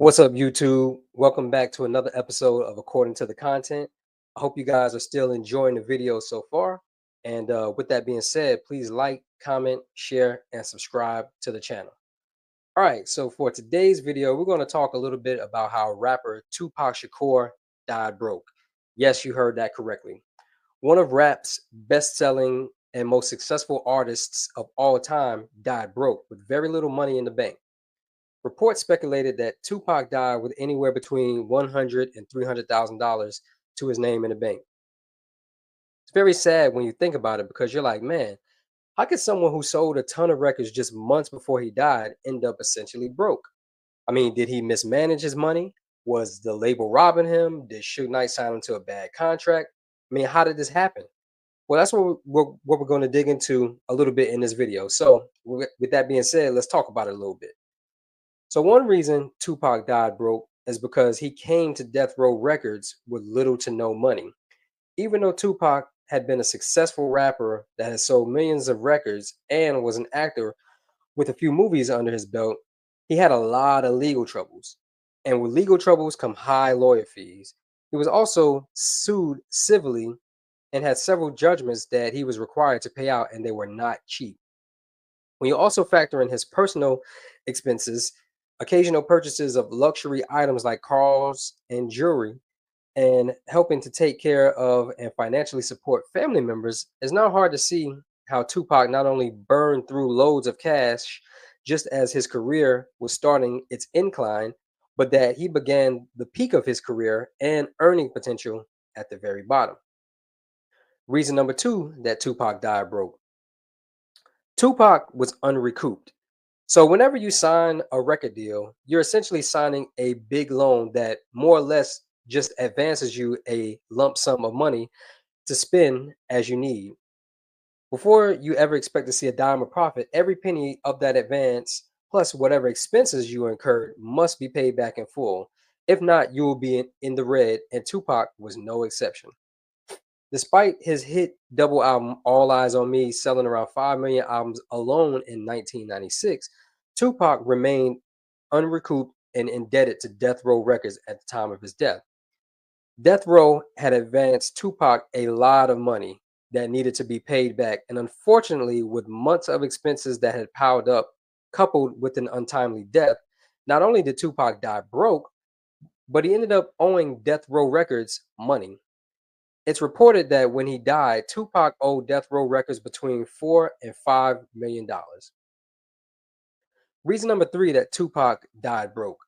What's up, YouTube? Welcome back to another episode of According to the Content. I hope you guys are still enjoying the video so far. And with that being said, please like, comment, share, and subscribe to the channel. All right, so for today's video, we're going to talk a little bit about how rapper Tupac Shakur died broke. Yes, you heard that correctly. One of rap's best-selling and most successful artists of all time died broke with very little money in the bank. Reports speculated that Tupac died with anywhere between $100 and $300,000 to his name in the bank. It's very sad when you think about it because you're like, man, how could someone who sold a ton of records just months before he died end up essentially broke? I mean, did he mismanage his money? Was the label robbing him? Did Suge Knight sign him to a bad contract? I mean, how did this happen? Well, that's what we're going to dig into a little bit in this video. So, with that being said, let's talk about it a little bit. So one reason Tupac died broke is because he came to Death Row Records with little to no money. Even though Tupac had been a successful rapper that had sold millions of records and was an actor with a few movies under his belt, he had a lot of legal troubles. And with legal troubles come high lawyer fees. He was also sued civilly and had several judgments that he was required to pay out, and they were not cheap. When you also factor in his personal expenses, occasional purchases of luxury items like cars and jewelry, and helping to take care of and financially support family members, it's not hard to see how Tupac not only burned through loads of cash just as his career was starting its incline, but that he began the peak of his career and earning potential at the very bottom. Reason number two that Tupac died broke. Tupac was unrecouped. So whenever you sign a record deal, you're essentially signing a big loan that more or less just advances you a lump sum of money to spend as you need. Before you ever expect to see a dime of profit, every penny of that advance plus whatever expenses you incurred must be paid back in full. If not, you will be in the red, and Tupac was no exception. Despite his hit double album All Eyes on Me selling around 5 million albums alone in 1996, Tupac remained unrecouped and indebted to Death Row Records at the time of his death. Death Row had advanced Tupac a lot of money that needed to be paid back, and unfortunately, with months of expenses that had piled up, coupled with an untimely death, not only did Tupac die broke, but he ended up owing Death Row Records money. It's reported that when he died, Tupac owed Death Row Records between $4 and $5 million. Reason number three that Tupac died broke.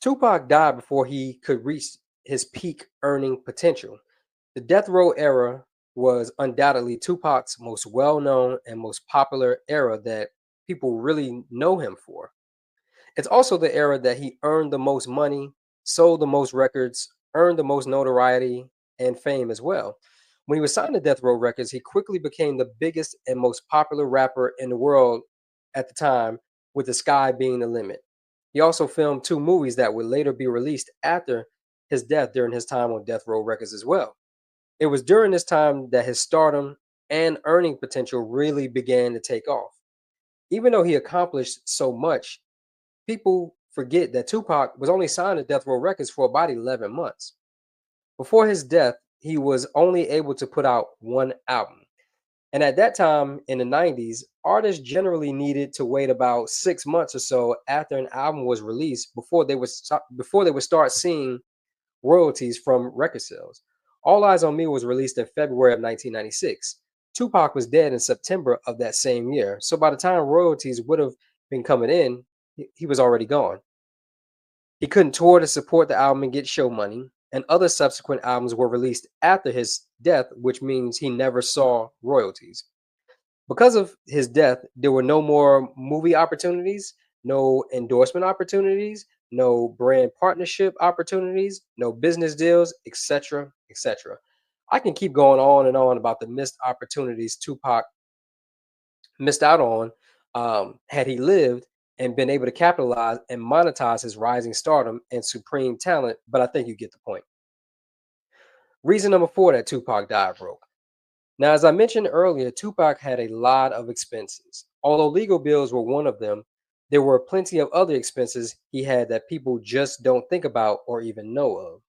Tupac died before he could reach his peak earning potential. The Death Row era was undoubtedly Tupac's most well-known and most popular era that people really know him for. It's also the era that he earned the most money, sold the most records, earned the most notoriety and fame as well. When he was signed to Death Row Records, he quickly became the biggest and most popular rapper in the world at the time, with the sky being the limit. He also filmed two movies that would later be released after his death during his time on Death Row Records as well. It was during this time that his stardom and earning potential really began to take off. Even though he accomplished so much, people forget that Tupac was only signed to Death Row Records for about 11 months. Before his death, he was only able to put out one album. And at that time in the 90s, artists generally needed to wait about 6 months or so after an album was released before they would start seeing royalties from record sales. All Eyes on Me was released in February of 1996. Tupac was dead in September of that same year. So by the time royalties would have been coming in, he was already gone. He couldn't tour to support the album and get show money, and other subsequent albums were released after his death, which means he never saw royalties. Because of his death, there were no more movie opportunities, no endorsement opportunities, no brand partnership opportunities, no business deals, etc., etc. I can keep going on and on about the missed opportunities Tupac missed out on had he lived and been able to capitalize and monetize his rising stardom and supreme talent, but I think you get the point. Reason number four that Tupac died broke. Now, as I mentioned earlier, Tupac had a lot of expenses. Although legal bills were one of them, there were plenty of other expenses he had that people just don't think about or even know of.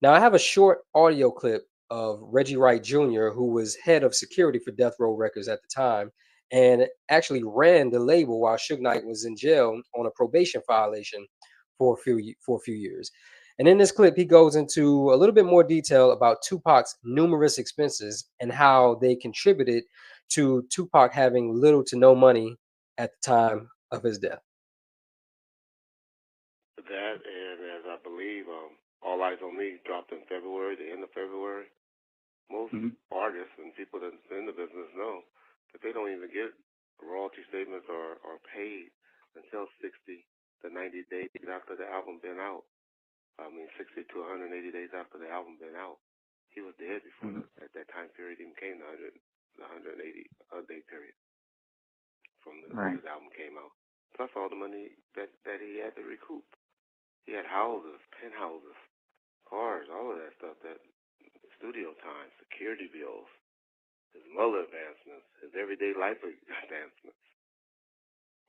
Now, I have a short audio clip of Reggie Wright Jr., who was head of security for Death Row Records at the time and actually ran the label while Suge Knight was in jail on a probation violation for a few years. And in this clip, he goes into a little bit more detail about Tupac's numerous expenses and how they contributed to Tupac having little to no money at the time of his death. That, and as I believe, All Eyes on Me dropped in February, the end of February. Most artists and people that's in the business know that they don't even get royalty statements or paid until 60 to 90 days after the album been out. I mean, 60 to 180 days after the album been out. He was dead before at that time period even came, the 180 day period from when his album came out. Plus all the money that he had to recoup. He had houses, penthouses, cars, all of that stuff, that studio time, security bills, his mother advancements, his everyday life advancements.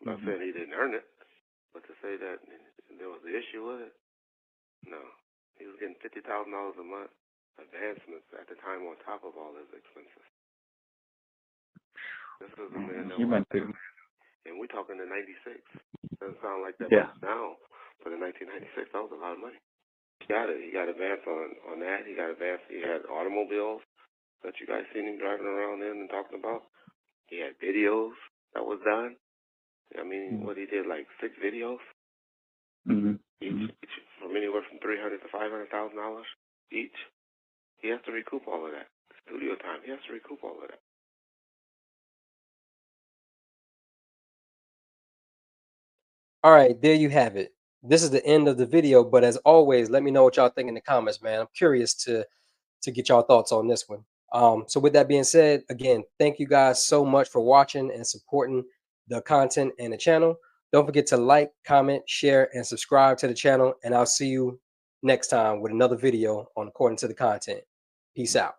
I'm not saying he didn't earn it, but to say that there was an issue with it, no. He was getting $50,000 a month advancements at the time on top of all his expenses. This was a man that was, and we're talking in '96. Doesn't sound like that much now, but in 1996, that was a lot of money. He got it. He got advance on that. He got advance. He had automobiles that you guys seen him driving around in and talking about. He had videos that was done. I mean, what he did, like 6 videos, each from anywhere from $300,000 to $500,000 each. He has to recoup all of that. Studio time. He has to recoup all of that. All right, there you have it. This is the end of the video, but as always, let me know what y'all think in the comments, man. I'm curious to get y'all thoughts on this one. So with that being said, again, thank you guys so much for watching and supporting the content and the channel. Don't forget to like, comment, share, and subscribe to the channel. And I'll see you next time with another video on According to the Content. Peace out.